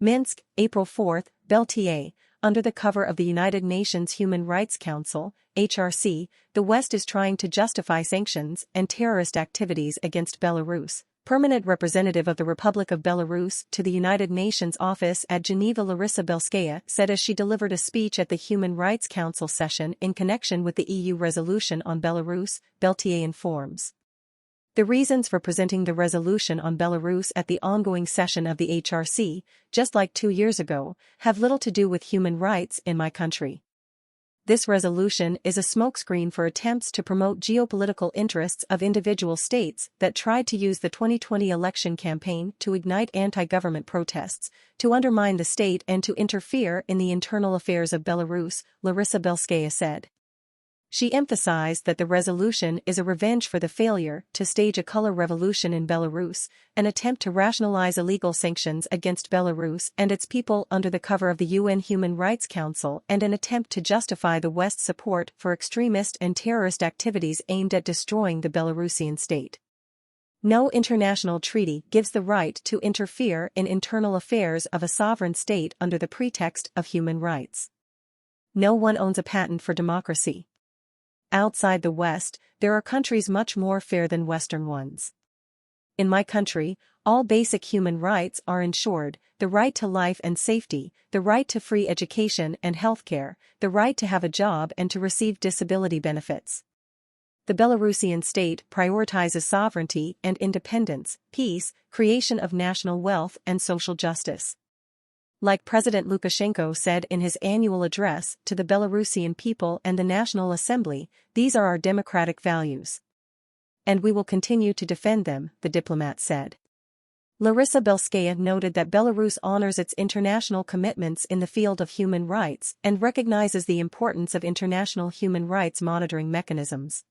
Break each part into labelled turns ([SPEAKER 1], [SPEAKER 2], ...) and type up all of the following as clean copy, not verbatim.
[SPEAKER 1] Minsk, April 4, BelTA. Under the cover of the United Nations Human Rights Council, HRC, the West is trying to justify sanctions and terrorist activities against Belarus. Permanent representative of the Republic of Belarus to the United Nations office at Geneva Larisa Belskaya said as she delivered a speech at the Human Rights Council session in connection with the EU resolution on Belarus, BelTA informs. The reasons for presenting the resolution on Belarus at the ongoing session of the HRC, just like 2 years ago, have little to do with human rights in my country. This resolution is a smokescreen for attempts to promote geopolitical interests of individual states that tried to use the 2020 election campaign to ignite anti-government protests, to undermine the state and to interfere in the internal affairs of Belarus, Larisa Belskaya said. She emphasized that the resolution is a revenge for the failure to stage a color revolution in Belarus, an attempt to rationalize illegal sanctions against Belarus and its people under the cover of the UN Human Rights Council, and an attempt to justify the West's support for extremist and terrorist activities aimed at destroying the Belarusian state. No international treaty gives the right to interfere in internal affairs of a sovereign state under the pretext of human rights. No one owns a patent for democracy. Outside the West, there are countries much more fair than Western ones. In my country, all basic human rights are ensured: the right to life and safety, the right to free education and healthcare, the right to have a job and to receive disability benefits. The Belarusian state prioritizes sovereignty and independence, peace, creation of national wealth and social justice. Like President Lukashenko said in his annual address to the Belarusian people and the National Assembly, these are our democratic values. And we will continue to defend them, the diplomat said. Larisa Belskaya noted that Belarus honors its international commitments in the field of human rights and recognizes the importance of international human rights monitoring mechanisms.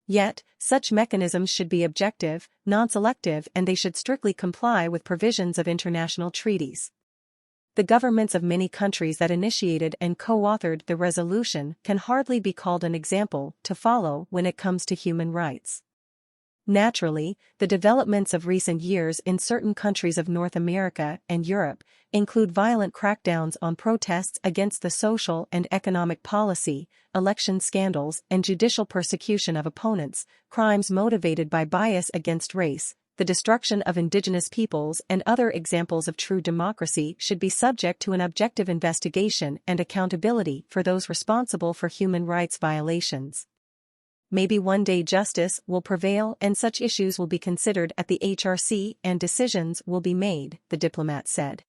[SPEAKER 1] Yet, such mechanisms should be objective, non-selective, and they should strictly comply with provisions of international treaties. The governments of many countries that initiated and co-authored the resolution can hardly be called an example to follow when it comes to human rights. Naturally, the developments of recent years in certain countries of North America and Europe include violent crackdowns on protests against the social and economic policy, election scandals, and judicial persecution of opponents, crimes motivated by bias against race, the destruction of indigenous peoples, and other examples of true democracy should be subject to an objective investigation and accountability for those responsible for human rights violations. Maybe one day justice will prevail and such issues will be considered at the HRC and decisions will be made, the diplomat said.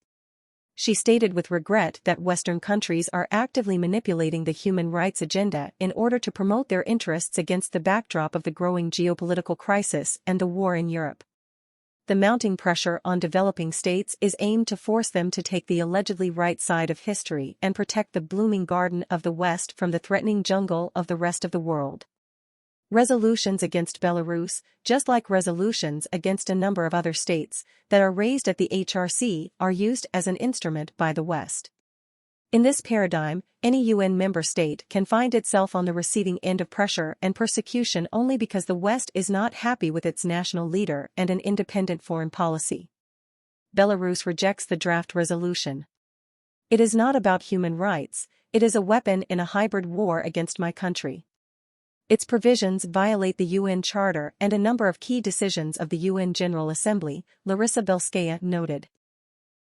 [SPEAKER 1] She stated with regret that Western countries are actively manipulating the human rights agenda in order to promote their interests against the backdrop of the growing geopolitical crisis and the war in Europe. The mounting pressure on developing states is aimed to force them to take the allegedly right side of history and protect the blooming garden of the West from the threatening jungle of the rest of the world. Resolutions against Belarus, just like resolutions against a number of other states that are raised at the HRC, are used as an instrument by the West. In this paradigm, any UN member state can find itself on the receiving end of pressure and persecution only because the West is not happy with its national leader and an independent foreign policy. Belarus rejects the draft resolution. It is not about human rights, it is a weapon in a hybrid war against my country. Its provisions violate the UN Charter and a number of key decisions of the UN General Assembly, Larisa Belskaya noted.